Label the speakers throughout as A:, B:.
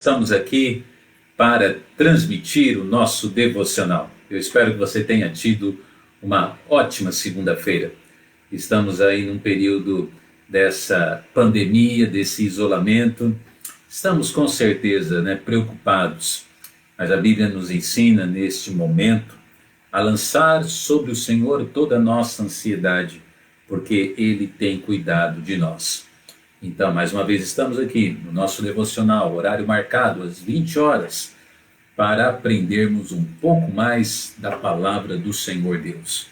A: Estamos aqui para transmitir o nosso devocional. Eu espero que você tenha tido uma ótima segunda-feira. Estamos aí num período dessa pandemia, desse isolamento. Estamos com certeza, preocupados, mas a Bíblia nos ensina neste momento a lançar sobre o Senhor toda a nossa ansiedade, porque Ele tem cuidado de nós. Então, mais uma vez, estamos aqui no nosso devocional, horário marcado às 20 horas, para aprendermos um pouco mais da palavra do Senhor Deus.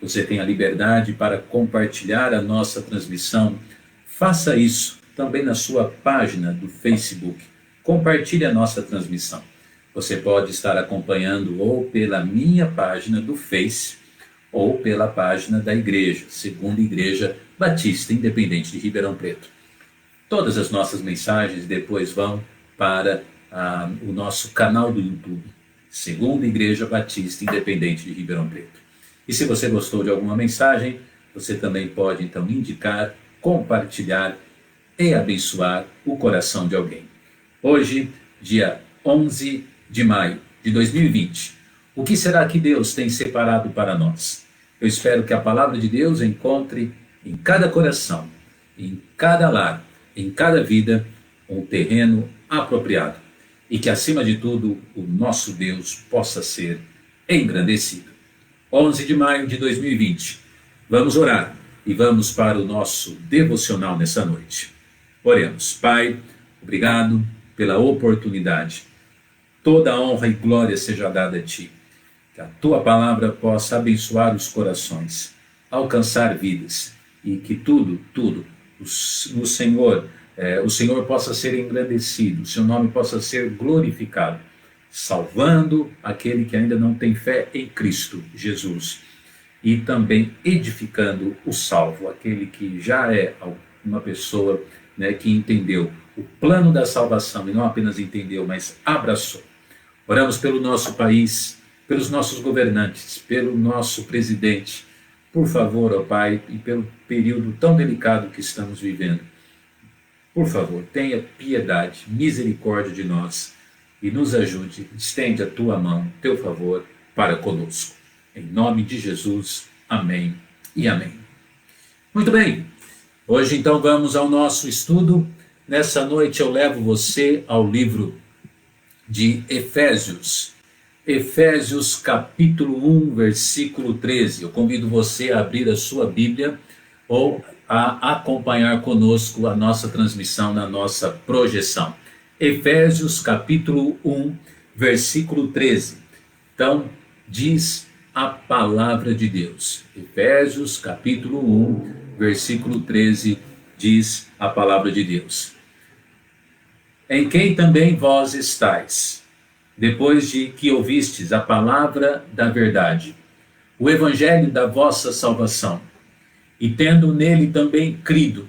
A: Você tem a liberdade para compartilhar a nossa transmissão. Faça isso também na sua página do Facebook. Compartilhe a nossa transmissão. Você pode estar acompanhando ou pela minha página do Face ou pela página da igreja, Segunda Igreja Batista Independente de Ribeirão Preto. Todas as nossas mensagens depois vão para o nosso canal do YouTube, Segunda Igreja Batista Independente de Ribeirão Preto. E se você gostou de alguma mensagem, você também pode então indicar, compartilhar e abençoar o coração de alguém. Hoje, dia 11 de maio de 2020, o que será que Deus tem separado para nós? Eu espero que a palavra de Deus encontre em cada coração, em cada lar, em cada vida, um terreno apropriado. E que, acima de tudo, o nosso Deus possa ser engrandecido. 11 de maio de 2020. Vamos orar e vamos para o nosso devocional nessa noite. Oremos. Pai, obrigado pela oportunidade. Toda a honra e glória seja dada a Ti. Que a Tua palavra possa abençoar os corações, alcançar vidas e que tudo, o Senhor possa ser engrandecido, o Seu nome possa ser glorificado, salvando aquele que ainda não tem fé em Cristo Jesus e também edificando o salvo, aquele que já é uma pessoa que entendeu o plano da salvação e não apenas entendeu, mas abraçou. Oramos pelo nosso país, pelos nossos governantes, pelo nosso presidente. Por favor, ó Pai, e pelo período tão delicado que estamos vivendo, por favor, tenha piedade, misericórdia de nós e nos ajude, estende a Tua mão, Teu favor para conosco. Em nome de Jesus, amém e amém. Muito bem, hoje então vamos ao nosso estudo. Nessa noite eu levo você ao livro de Efésios. Efésios capítulo 1, versículo 13. Eu convido você a abrir a sua Bíblia ou a acompanhar conosco a nossa transmissão na nossa projeção. Efésios capítulo 1, versículo 13. Então, diz a palavra de Deus. Efésios capítulo 1, versículo 13, diz a palavra de Deus. Em quem também vós estáis, depois de que ouvistes a palavra da verdade, o evangelho da vossa salvação, e tendo nele também crido,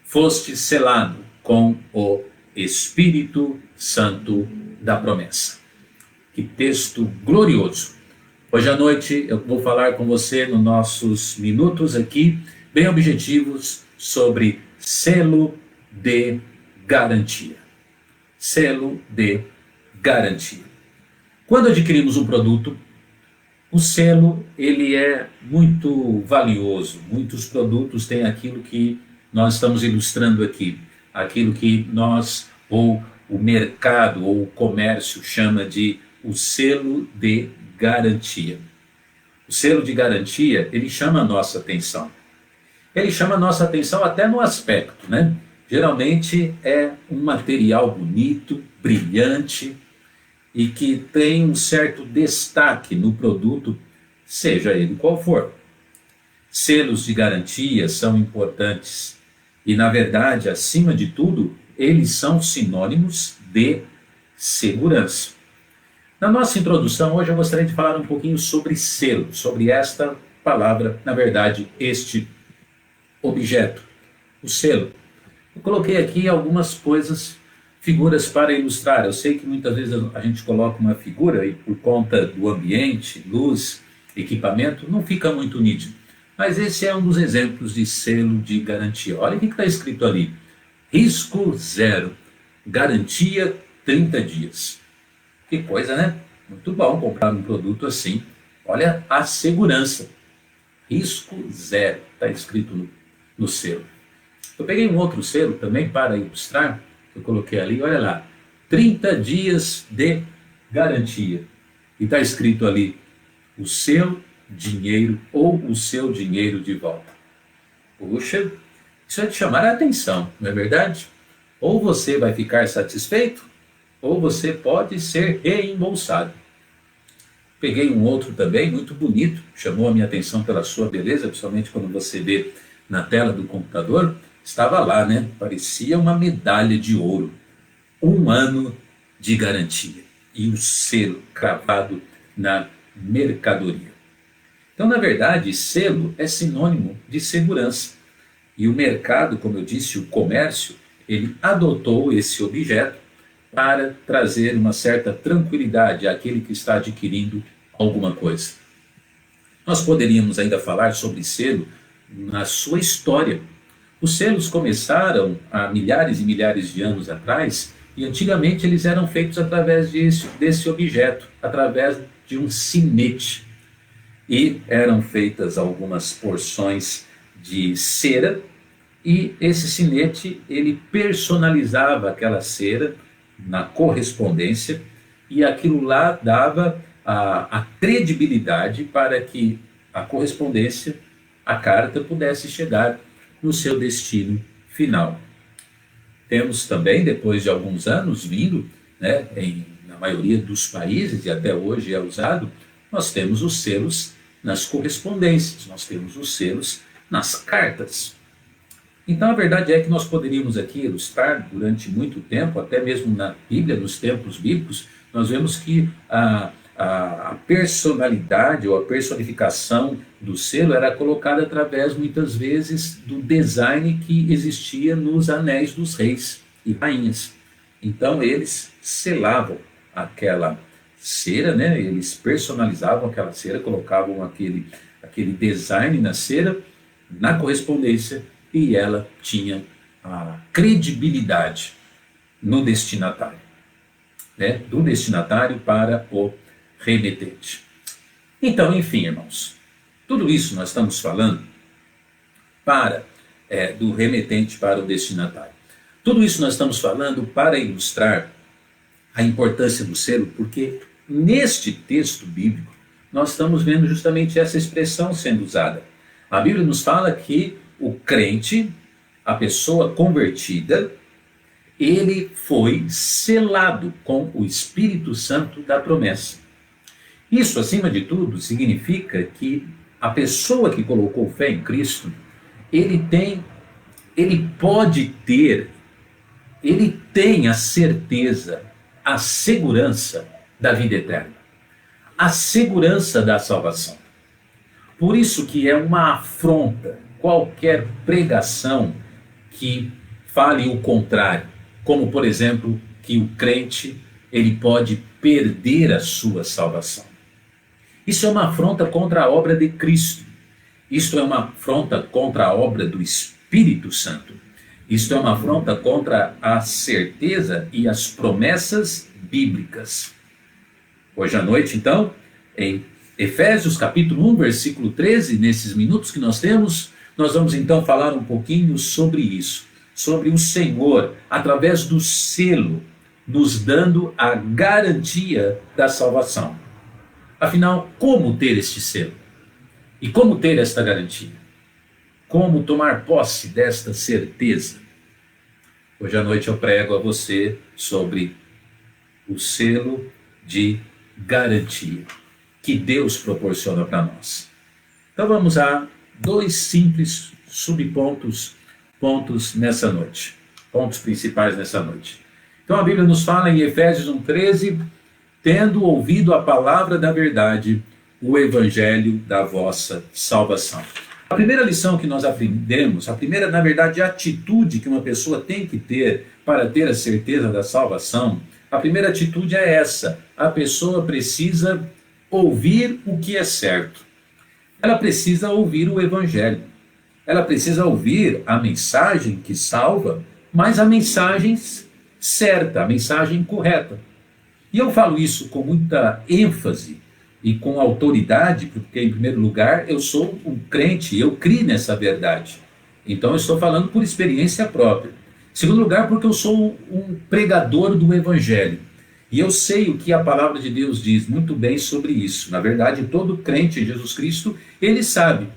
A: foste selado com o Espírito Santo da promessa. Que texto glorioso! Hoje à noite eu vou falar com você nos nossos minutos aqui, bem objetivos, sobre selo de garantia. Selo de garantia. Quando adquirimos um produto, o selo ele é muito valioso. Muitos produtos têm aquilo que nós estamos ilustrando aqui, aquilo que nós, ou o mercado, ou o comércio chama de o selo de garantia. O selo de garantia, ele chama a nossa atenção. Ele chama a nossa atenção até no aspecto, Geralmente é um material bonito, brilhante, e que tem um certo destaque no produto, seja ele qual for. Selos de garantia são importantes e, na verdade, acima de tudo, eles são sinônimos de segurança. Na nossa introdução, hoje eu gostaria de falar um pouquinho sobre selo, sobre esta palavra, na verdade, este objeto, o selo. Eu coloquei aqui algumas figuras para ilustrar. Eu sei que muitas vezes a gente coloca uma figura e por conta do ambiente, luz, equipamento, não fica muito nítido. Mas esse é um dos exemplos de selo de garantia. Olha o que está escrito ali. Risco zero. Garantia 30 dias. Que coisa, né? Muito bom comprar um produto assim. Olha a segurança. Risco zero, está escrito no selo. Eu peguei um outro selo também para ilustrar, eu coloquei ali, olha lá, 30 dias de garantia. E está escrito ali, o seu dinheiro ou o seu dinheiro de volta. Puxa, isso é de chamar a atenção, não é verdade? Ou você vai ficar satisfeito, ou você pode ser reembolsado. Peguei um outro também, muito bonito, chamou a minha atenção pela sua beleza, principalmente quando você vê na tela do computador, estava lá, né? Parecia uma medalha de ouro. 1 ano de garantia. E o selo cravado na mercadoria. Então, na verdade, selo é sinônimo de segurança. E o mercado, como eu disse, o comércio, ele adotou esse objeto para trazer uma certa tranquilidade àquele que está adquirindo alguma coisa. Nós poderíamos ainda falar sobre selo na sua história. Os selos começaram há milhares e milhares de anos atrás e antigamente eles eram feitos através desse objeto, através de um sinete. E eram feitas algumas porções de cera e esse sinete ele personalizava aquela cera na correspondência e aquilo lá dava a credibilidade para que a correspondência, a carta, pudesse chegar no seu destino final. Temos também, depois de alguns anos, vindo, né, na maioria dos países, e até hoje é usado, nós temos os selos nas correspondências, nós temos os selos nas cartas. Então a verdade é que nós poderíamos aqui ilustrar durante muito tempo, até mesmo na Bíblia, nos tempos bíblicos, nós vemos que a personalidade ou a personificação do selo era colocada através, muitas vezes, do design que existia nos anéis dos reis e rainhas. Então eles selavam aquela cera, né? Eles personalizavam aquela cera, colocavam aquele design na cera, na correspondência, e ela tinha a credibilidade no destinatário, né? Do destinatário para o remetente. Então, enfim, irmãos, tudo isso nós estamos falando do remetente para o destinatário. Tudo isso nós estamos falando para ilustrar a importância do selo, porque neste texto bíblico nós estamos vendo justamente essa expressão sendo usada. A Bíblia nos fala que o crente, a pessoa convertida, ele foi selado com o Espírito Santo da promessa. Isso, acima de tudo, significa que a pessoa que colocou fé em Cristo, ele tem a certeza, a segurança da vida eterna, a segurança da salvação. Por isso que é uma afronta qualquer pregação que fale o contrário, como por exemplo que o crente ele pode perder a sua salvação. Isso é uma afronta contra a obra de Cristo. Isto é uma afronta contra a obra do Espírito Santo. Isto é uma afronta contra a certeza e as promessas bíblicas. Hoje à noite, então, em Efésios capítulo 1, versículo 13, nesses minutos que nós temos, nós vamos então falar um pouquinho sobre isso, sobre o Senhor, através do selo, nos dando a garantia da salvação. Afinal, como ter este selo? E como ter esta garantia? Como tomar posse desta certeza? Hoje à noite eu prego a você sobre o selo de garantia que Deus proporciona para nós. Então vamos a 2 simples subpontos nessa noite. Pontos principais nessa noite. Então a Bíblia nos fala em Efésios 1,13, tendo ouvido a palavra da verdade, o evangelho da vossa salvação. A primeira lição que nós aprendemos, a primeira, na verdade, atitude que uma pessoa tem que ter para ter a certeza da salvação, a primeira atitude é essa: a pessoa precisa ouvir o que é certo. Ela precisa ouvir o evangelho. Ela precisa ouvir a mensagem que salva, mas a mensagem certa, a mensagem correta. E eu falo isso com muita ênfase e com autoridade, porque, em primeiro lugar, eu sou um crente, eu criei nessa verdade. Então, eu estou falando por experiência própria. Em segundo lugar, porque eu sou um pregador do Evangelho. E eu sei o que a palavra de Deus diz muito bem sobre isso. Na verdade, todo crente em Jesus Cristo, ele sabe.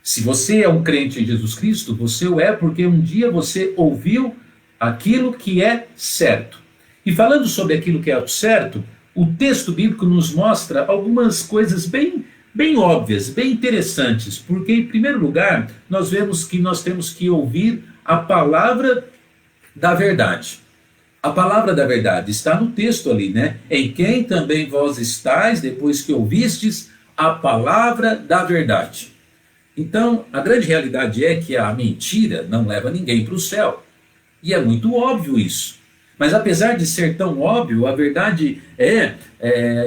A: Se você é um crente em Jesus Cristo, você o é porque um dia você ouviu aquilo que é certo. E falando sobre aquilo que é certo, o texto bíblico nos mostra algumas coisas bem óbvias, bem interessantes. Porque, em primeiro lugar, nós vemos que nós temos que ouvir a palavra da verdade. A palavra da verdade está no texto ali, né? Em quem também vós estáis, depois que ouvistes a palavra da verdade. Então, a grande realidade é que a mentira não leva ninguém para o céu. E é muito óbvio isso. Mas apesar de ser tão óbvio, a verdade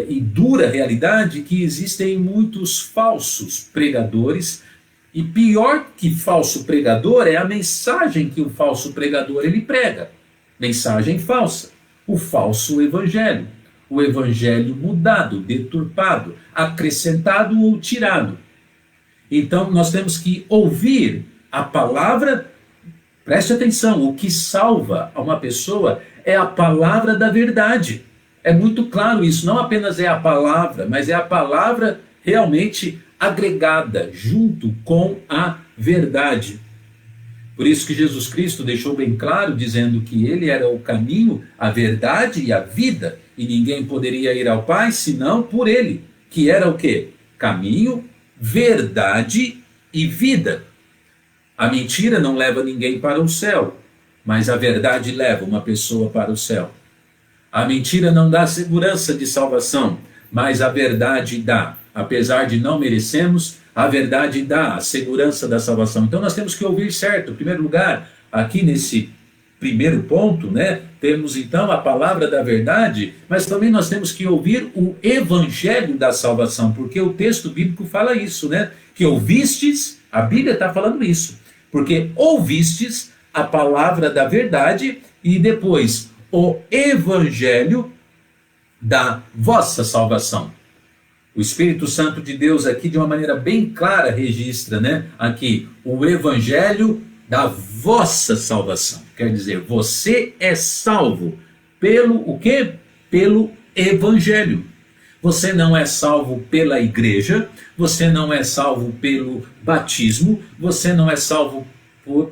A: e dura realidade que existem muitos falsos pregadores. E pior que falso pregador é a mensagem que o falso pregador ele prega. Mensagem falsa, o falso evangelho, o evangelho mudado, deturpado, acrescentado ou tirado. Então nós temos que ouvir a palavra, preste atenção, o que salva a uma pessoa é a palavra da verdade. É muito claro isso, não apenas é a palavra, mas é a palavra realmente agregada junto com a verdade. Por isso que Jesus Cristo deixou bem claro, dizendo que ele era o caminho, a verdade e a vida, e ninguém poderia ir ao Pai senão por ele, que era o quê? Caminho, verdade e vida. A mentira não leva ninguém para o céu, mas a verdade leva uma pessoa para o céu. A mentira não dá segurança de salvação, mas a verdade dá. Apesar de não merecermos, a verdade dá a segurança da salvação. Então nós temos que ouvir certo. Em primeiro lugar, aqui nesse primeiro ponto, né, temos então a palavra da verdade, mas também nós temos que ouvir o evangelho da salvação, porque o texto bíblico fala isso, né? Que ouvistes, a Bíblia está falando isso, porque ouvistes a palavra da verdade e depois o evangelho da vossa salvação. O Espírito Santo de Deus aqui de uma maneira bem clara registra, né, aqui o evangelho da vossa salvação. Quer dizer, você é salvo pelo o quê? Pelo evangelho. Você não é salvo pela igreja, você não é salvo pelo batismo, você não é salvo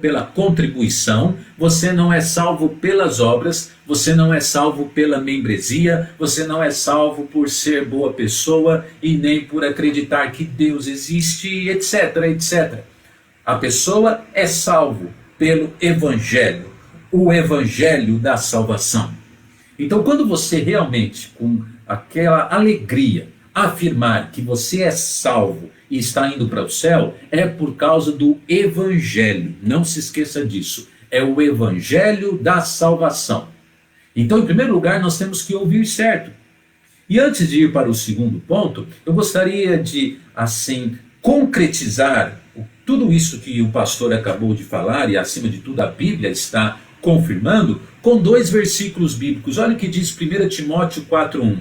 A: pela contribuição, você não é salvo pelas obras, você não é salvo pela membresia, você não é salvo por ser boa pessoa e nem por acreditar que Deus existe, etc, etc. A pessoa é salvo pelo evangelho, o evangelho da salvação. Então, quando você realmente, com aquela alegria, afirmar que você é salvo e está indo para o céu, é por causa do evangelho. Não se esqueça disso. É o evangelho da salvação. Então, em primeiro lugar, nós temos que ouvir certo. E antes de ir para o segundo ponto, eu gostaria de, assim, concretizar tudo isso que o pastor acabou de falar, e acima de tudo a Bíblia está confirmando, com 2 versículos bíblicos. Olha o que diz 1 Timóteo 4:1.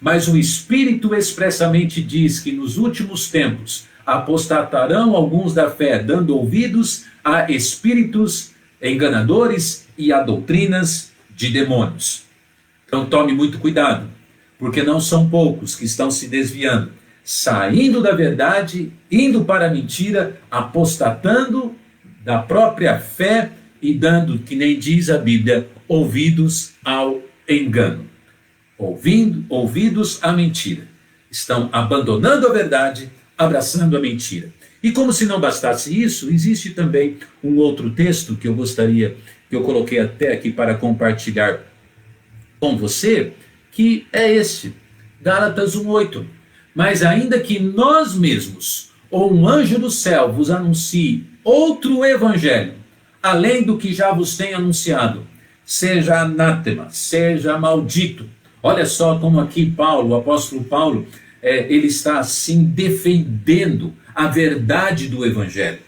A: Mas o Espírito expressamente diz que nos últimos tempos apostatarão alguns da fé, dando ouvidos a espíritos enganadores e a doutrinas de demônios. Então tome muito cuidado, porque não são poucos que estão se desviando, saindo da verdade, indo para a mentira, apostatando da própria fé e dando, que nem diz a Bíblia, ouvidos ao engano. Ouvidos à mentira. Estão abandonando a verdade, abraçando a mentira. E como se não bastasse isso, existe também um outro texto que eu gostaria, que eu coloquei até aqui para compartilhar com você, que é este, Gálatas 1:8. Mas ainda que nós mesmos, ou um anjo do céu, vos anuncie outro evangelho, além do que já vos tem anunciado, seja anátema, seja maldito. Olha só como aqui Paulo, o apóstolo Paulo, ele está assim defendendo a verdade do evangelho.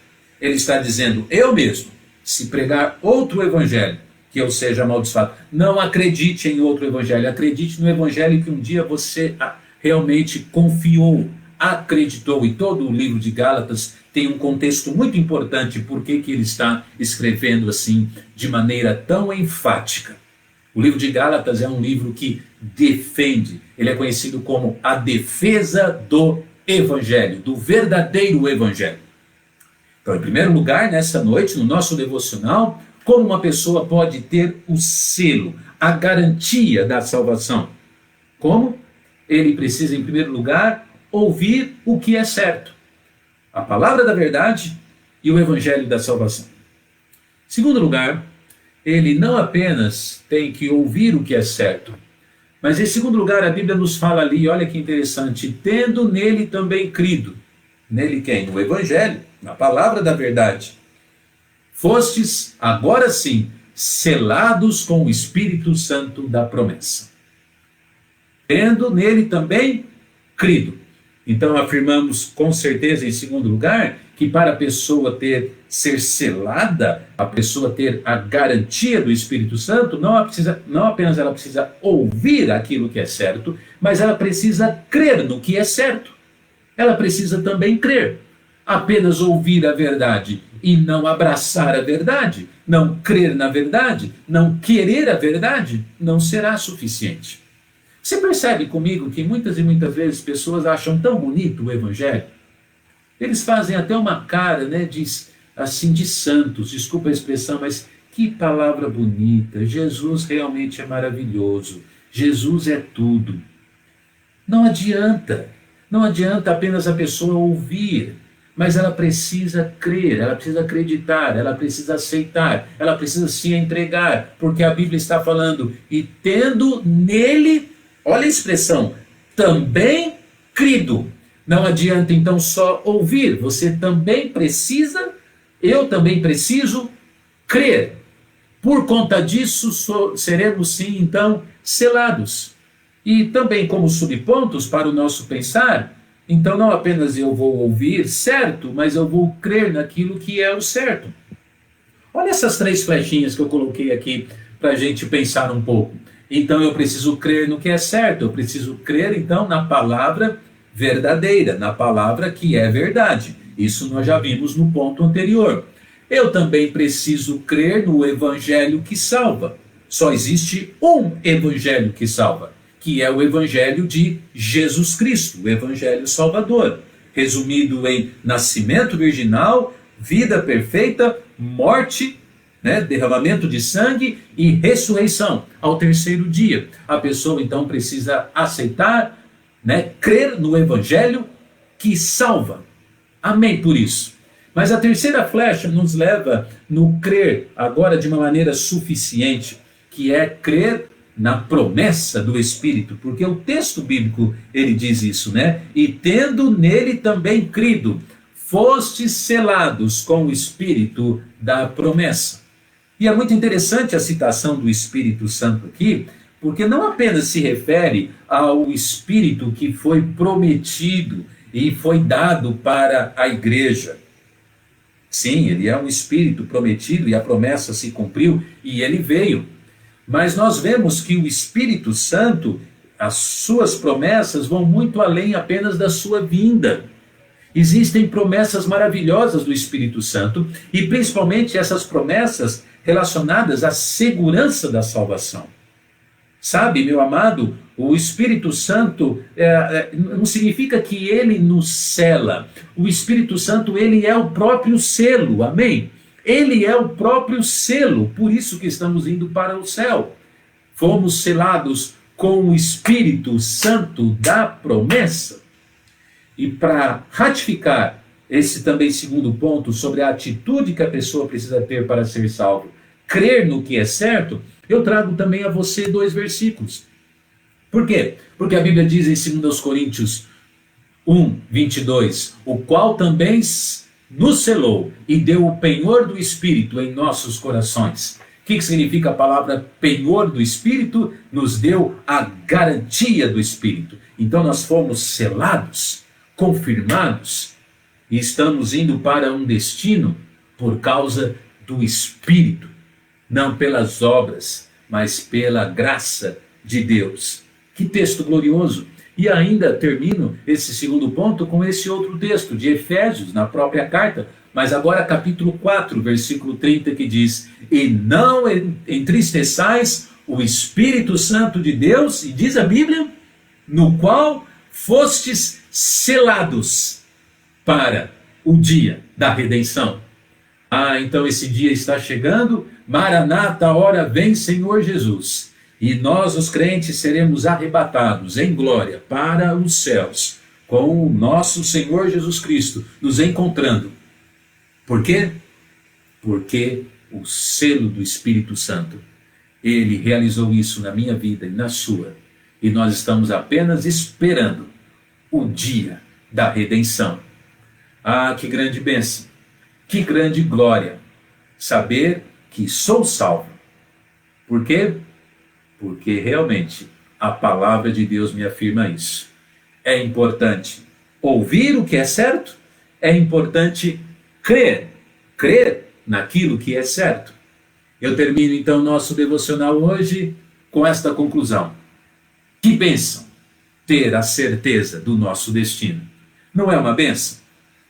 A: Ele está dizendo, eu mesmo, se pregar outro evangelho, que eu seja amaldiçoado. Não acredite em outro evangelho, acredite no evangelho que um dia você realmente confiou, acreditou. E todo o livro de Gálatas tem um contexto muito importante, porque que ele está escrevendo assim, de maneira tão enfática. O livro de Gálatas é um livro que defende, ele é conhecido como a defesa do evangelho, do verdadeiro evangelho. Então, em primeiro lugar, nessa noite, no nosso devocional, como uma pessoa pode ter o selo, a garantia da salvação? Como? Ele precisa, em primeiro lugar, ouvir o que é certo, a palavra da verdade e o evangelho da salvação. Em segundo lugar, ele não apenas tem que ouvir o que é certo, mas em segundo lugar a Bíblia nos fala ali, olha que interessante, tendo nele também crido. Nele quem? No evangelho, na palavra da verdade. Fostes, agora sim, selados com o Espírito Santo da promessa. Tendo nele também crido. Então afirmamos com certeza, em segundo lugar, que para a pessoa ser selada, a pessoa ter a garantia do Espírito Santo, não apenas ela precisa ouvir aquilo que é certo, mas ela precisa crer no que é certo. Ela precisa também crer. Apenas ouvir a verdade e não abraçar a verdade, não crer na verdade, não querer a verdade, não será suficiente. Você percebe comigo que muitas e muitas vezes pessoas acham tão bonito o evangelho? Eles fazem até uma cara, né, de santos, desculpa a expressão, mas que palavra bonita. Jesus realmente é maravilhoso. Jesus é tudo. Não adianta apenas a pessoa ouvir, mas ela precisa crer, ela precisa acreditar, ela precisa aceitar, ela precisa se entregar, porque a Bíblia está falando, e tendo nele, olha a expressão, também crido. Não adianta então só ouvir, você também precisa, eu também preciso crer. Por conta disso, seremos sim então selados. E também como subpontos para o nosso pensar, então não apenas eu vou ouvir certo, mas eu vou crer naquilo que é o certo. Olha essas 3 flechinhas que eu coloquei aqui para a gente pensar um pouco. Então eu preciso crer no que é certo, eu preciso crer então na palavra verdadeira, na palavra que é verdade. Isso nós já vimos no ponto anterior. Eu também preciso crer no evangelho que salva. Só existe um evangelho que salva, que é o evangelho de Jesus Cristo, o evangelho salvador, resumido em nascimento virginal, vida perfeita, morte, derramamento de sangue e ressurreição ao 3º dia. A pessoa então precisa aceitar, crer no evangelho que salva. Amém por isso. Mas a terceira flecha nos leva no crer agora de uma maneira suficiente, que é crer na promessa do Espírito, porque o texto bíblico ele diz isso, E tendo nele também crido, fostes selados com o Espírito da promessa. E é muito interessante a citação do Espírito Santo aqui, porque não apenas se refere ao Espírito que foi prometido e foi dado para a igreja. Sim, ele é um Espírito prometido e a promessa se cumpriu e ele veio. Mas nós vemos que o Espírito Santo, as suas promessas vão muito além apenas da sua vinda. Existem promessas maravilhosas do Espírito Santo e principalmente essas promessas relacionadas à segurança da salvação. Sabe, meu amado, o Espírito Santo não significa que ele nos sela. O Espírito Santo, ele é o próprio selo, amém? Ele é o próprio selo, por isso que estamos indo para o céu. Fomos selados com o Espírito Santo da promessa. E para ratificar esse também segundo ponto sobre a atitude que a pessoa precisa ter para ser salvo, crer no que é certo, eu trago também a você 2 versículos. Por quê? Porque a Bíblia diz em 2 Coríntios 1, 22, o qual também nos selou e deu o penhor do Espírito em nossos corações. O que significa a palavra penhor do Espírito? Nos deu a garantia do Espírito. Então nós fomos selados, confirmados, e estamos indo para um destino por causa do Espírito. não pelas obras, mas pela graça de Deus. Que texto glorioso! E ainda termino esse segundo ponto com esse outro texto de Efésios, na própria carta, mas agora capítulo 4, versículo 30, que diz: e não entristeçais o Espírito Santo de Deus, e diz a Bíblia, no qual fostes selados para o dia da redenção. Então esse dia está chegando. Maranata, hora vem, Senhor Jesus. E nós, os crentes, seremos arrebatados em glória para os céus, com o nosso Senhor Jesus Cristo nos encontrando. Por quê? Porque o selo do Espírito Santo, ele realizou isso na minha vida e na sua. E nós estamos apenas esperando o dia da redenção. Que grande bênção, que grande glória, saber que sou salvo. Por quê? Porque realmente a palavra de Deus me afirma isso. É importante ouvir o que é certo, é importante crer naquilo que é certo. Eu termino então nosso devocional hoje com esta conclusão. Que bênção ter a certeza do nosso destino. Não é uma bênção?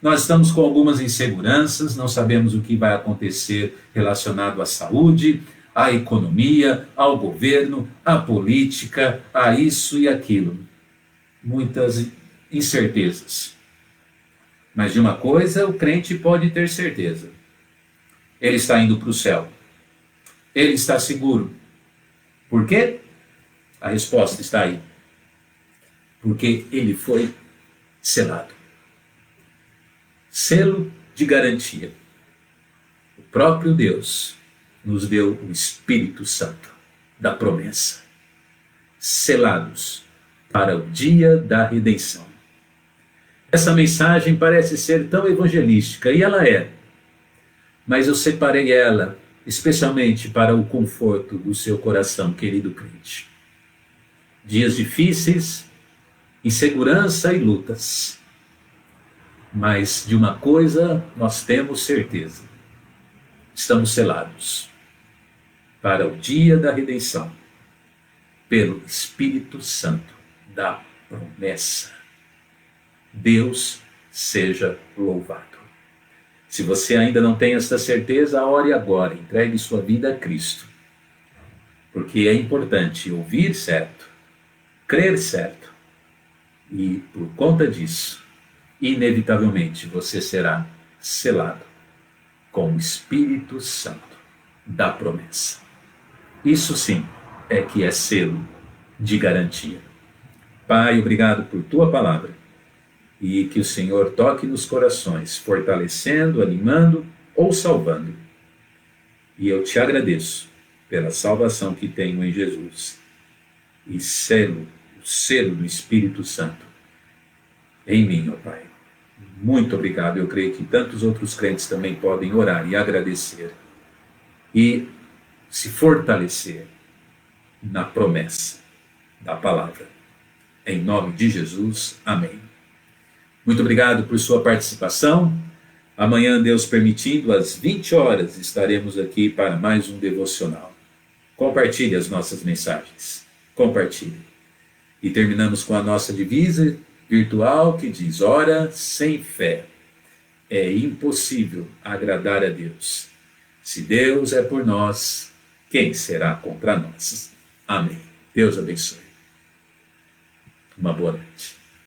A: Nós estamos com algumas inseguranças, não sabemos o que vai acontecer relacionado à saúde, à economia, ao governo, à política, a isso e aquilo. Muitas incertezas. Mas de uma coisa o crente pode ter certeza. Ele está indo para o céu. Ele está seguro. Por quê? A resposta está aí. Porque ele foi selado. Selo de garantia. O próprio Deus nos deu o Espírito Santo da promessa. Selados para o dia da redenção. Essa mensagem parece ser tão evangelística, e ela é. Mas eu separei ela especialmente para o conforto do seu coração, querido crente. Dias difíceis, insegurança e lutas. Mas de uma coisa nós temos certeza. Estamos selados para o dia da redenção, pelo Espírito Santo da promessa. Deus seja louvado. Se você ainda não tem esta certeza, ore agora, entregue sua vida a Cristo. Porque é importante ouvir certo, crer certo, e por conta disso, inevitavelmente você será selado com o Espírito Santo da promessa. Isso sim é que é selo de garantia. Pai, obrigado por tua palavra, e que o Senhor toque nos corações, fortalecendo, animando ou salvando. E eu te agradeço pela salvação que tenho em Jesus, e o selo do Espírito Santo em mim, ó Pai. Muito obrigado. Eu creio que tantos outros crentes também podem orar e agradecer e se fortalecer na promessa da palavra. Em nome de Jesus, amém. Muito obrigado por sua participação. Amanhã, Deus permitindo, às 20 horas, estaremos aqui para mais um devocional. Compartilhe as nossas mensagens. Compartilhe. E terminamos com a nossa divisa virtual que diz: ora sem fé é impossível agradar a Deus. Se Deus é por nós, quem será contra nós? Amém. Deus abençoe. Uma boa noite.